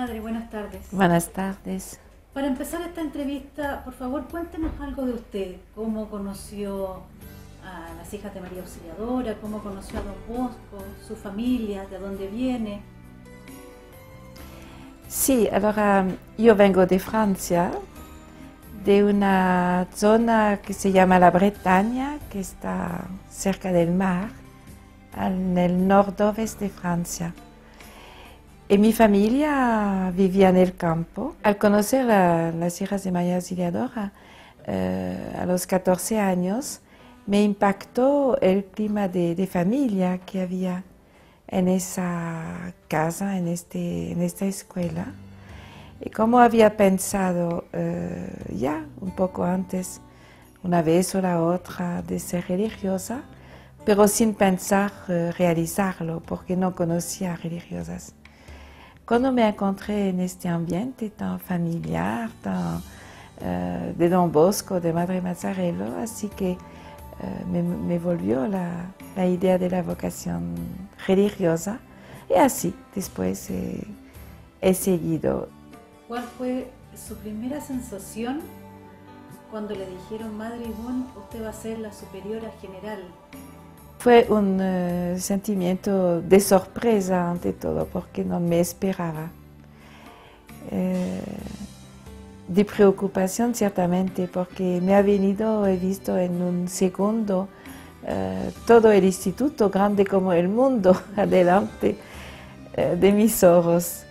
Madre, buenas tardes. Buenas tardes. Para empezar esta entrevista, por favor, cuéntenos algo de usted. ¿Cómo conoció a las hijas de María Auxiliadora? ¿Cómo conoció a Don Bosco? ¿Su familia? ¿De dónde viene? Sí, allora io vengo de Francia, de una zona que se llama la Bretaña, que está cerca del mar, en el nordoveste de Francia. Y mi familia vivía en el campo. Al conocer a las hijas de María Auxiliadora a los 14 años, me impactó el clima de familia que había en esa casa, en esta escuela. Y como había pensado ya un poco antes, una vez o la otra, de ser religiosa, pero sin pensar realizarlo, porque no conocía religiosas. Cuando me encontré en este ambiente tan familiar, tan de Don Bosco, de Madre Mazzarello, así que me volvió la idea de la vocación religiosa y así después he seguido. ¿Cuál fue su primera sensación cuando le dijeron, Madre Ivonne, usted va a ser la superiora general? Fue un sentimiento de sorpresa ante todo, porque no me esperaba. De preocupación ciertamente, porque me ha venido, he visto en un segundo todo el instituto, grande como el mundo, adelante de mis ojos.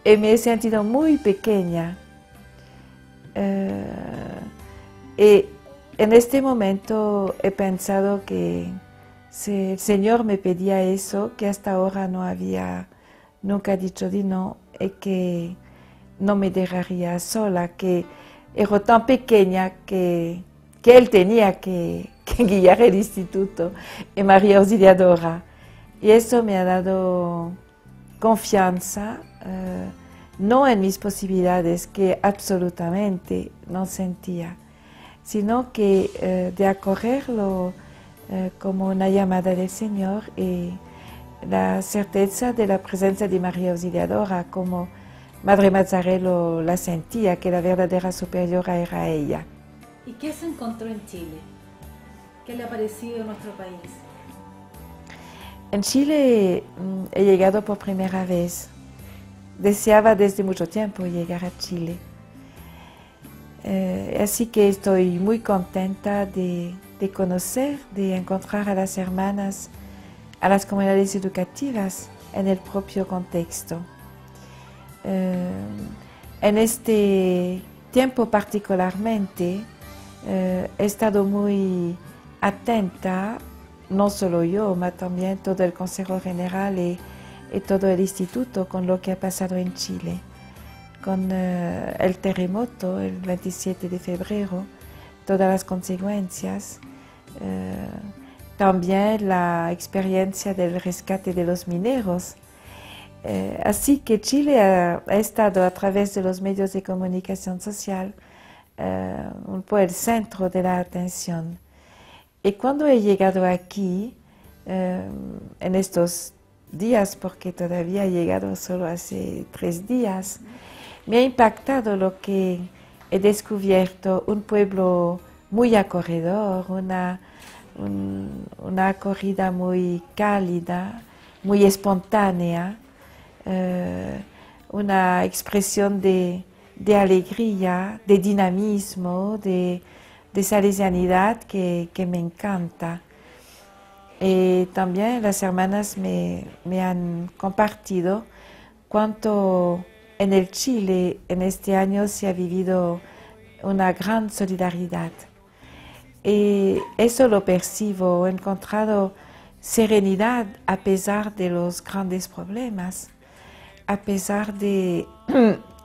Y me he sentido muy pequeña. Y en este momento he pensado que si el Señor me pedía eso, que hasta ahora no había nunca dicho de no, y que no me dejaría sola, que era tan pequeña que Él tenía que guiar el instituto, y María Auxiliadora. Y eso me ha dado confianza, no en mis posibilidades, que absolutamente no sentía, sino que de acogerlo como una llamada del Señor y la certeza de la presencia de María Auxiliadora, como Madre Mazzarello la sentía, que la verdadera superiora era ella. ¿Y qué se encontró en Chile? ¿Qué le ha parecido en nuestro país? En Chile he llegado por primera vez. Deseaba desde mucho tiempo llegar a Chile. Así que estoy muy contenta de conocer, de encontrar a las hermanas, a las comunidades educativas en el propio contexto. En este tiempo particularmente he estado muy atenta, no solo yo, sino también todo el Consejo General y todo el instituto con lo que ha pasado en Chile, con el terremoto el 27 de febrero, todas las consecuencias, también la experiencia del rescate de los mineros. Así que Chile ha estado a través de los medios de comunicación social un poco el centro de la atención. Y cuando he llegado aquí, en estos días, porque todavía he llegado solo hace 3 días, me ha impactado lo que he descubierto, un pueblo muy acogedor, una acogida muy cálida, muy espontánea, una expresión de alegría, de dinamismo, de salesianidad que me encanta. Y también las hermanas me han compartido cuánto en el Chile en este año se ha vivido una gran solidaridad. Y eso lo percibo, he encontrado serenidad a pesar de los grandes problemas, a pesar de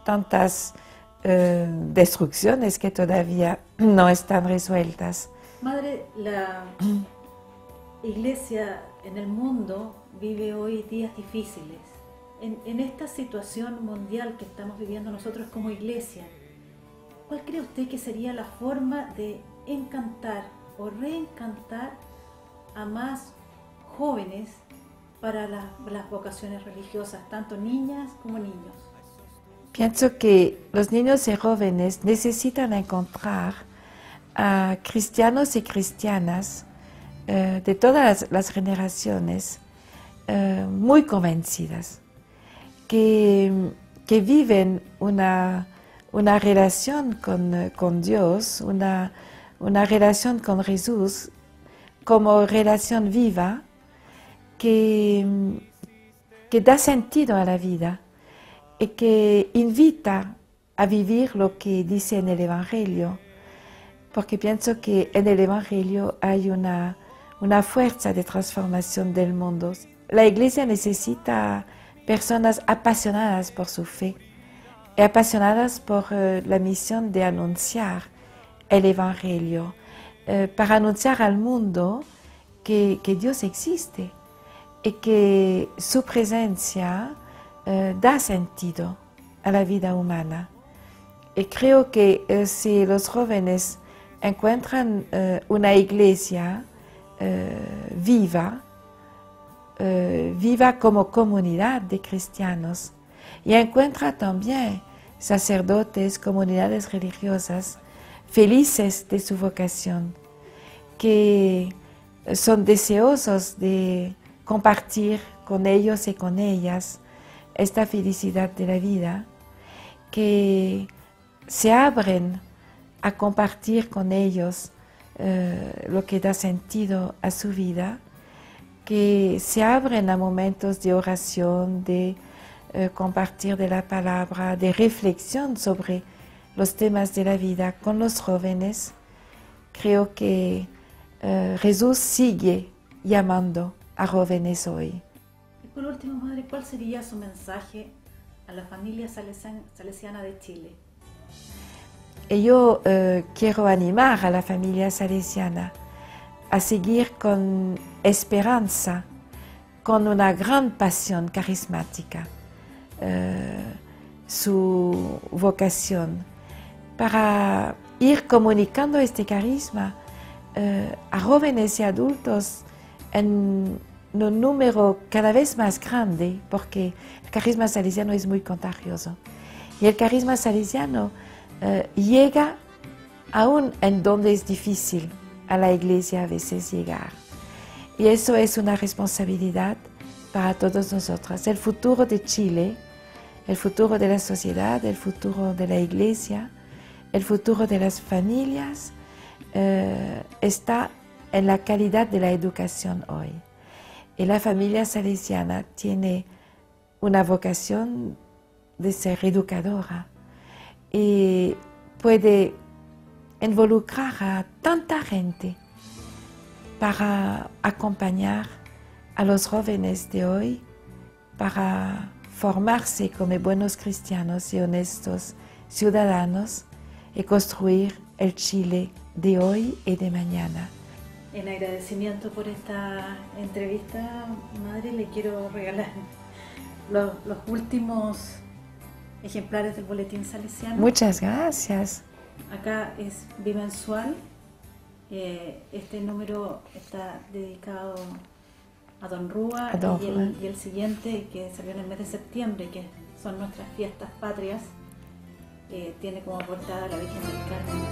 tantas destrucciones que todavía no están resueltas. Madre, la Iglesia en el mundo vive hoy días difíciles. En esta situación mundial que estamos viviendo nosotros como Iglesia, ¿cuál cree usted que sería la forma de encantar o reencantar a más jóvenes para las vocaciones religiosas, tanto niñas como niños? pienso que los niños y jóvenes necesitan encontrar a cristianos y cristianas de todas las generaciones muy convencidas, que viven una relación con Dios, una relación con Jesús como relación viva que da sentido a la vida y que invita a vivir lo que dice en el Evangelio, porque pienso que en el Evangelio hay una fuerza de transformación del mundo. La Iglesia necesita personas apasionadas por su fe y apasionadas por la misión de anunciar el Evangelio, para anunciar al mundo que Dios existe y que su presencia da sentido a la vida humana. Y creo que si los jóvenes encuentran una iglesia viva como comunidad de cristianos, y encuentra también sacerdotes, comunidades religiosas felices de su vocación, que son deseosos de compartir con ellos y con ellas esta felicidad de la vida, que se abren a compartir con ellos lo que da sentido a su vida, que se abren a momentos de oración, de compartir de la palabra, de reflexión sobre los temas de la vida con los jóvenes. Creo que Jesús sigue llamando a jóvenes hoy. Y por último, Madre, ¿cuál sería su mensaje a la familia salesiana de Chile? Y yo quiero animar a la familia salesiana a seguir con esperanza, con una gran pasión carismática, su vocación, para ir comunicando este carisma a jóvenes y adultos en un número cada vez más grande, porque el carisma salesiano es muy contagioso. Y el carisma salesiano llega aún en donde es difícil a la Iglesia a veces llegar. Y eso es una responsabilidad para todos nosotros. El futuro de Chile, el futuro de la sociedad, el futuro de la Iglesia, el futuro de las familias está en la calidad de la educación hoy. Y la familia salesiana tiene una vocación de ser educadora y puede involucrar a tanta gente para acompañar a los jóvenes de hoy, para formarse como buenos cristianos y honestos ciudadanos y construir el Chile de hoy y de mañana. En agradecimiento por esta entrevista, Madre, le quiero regalar los últimos ejemplares del Boletín Salesiano. Muchas gracias. Acá es bimensual. Este número está dedicado a Don Rúa, y el siguiente, que salió en el mes de septiembre, que son nuestras fiestas patrias, tiene como portada la Virgen del Carmen.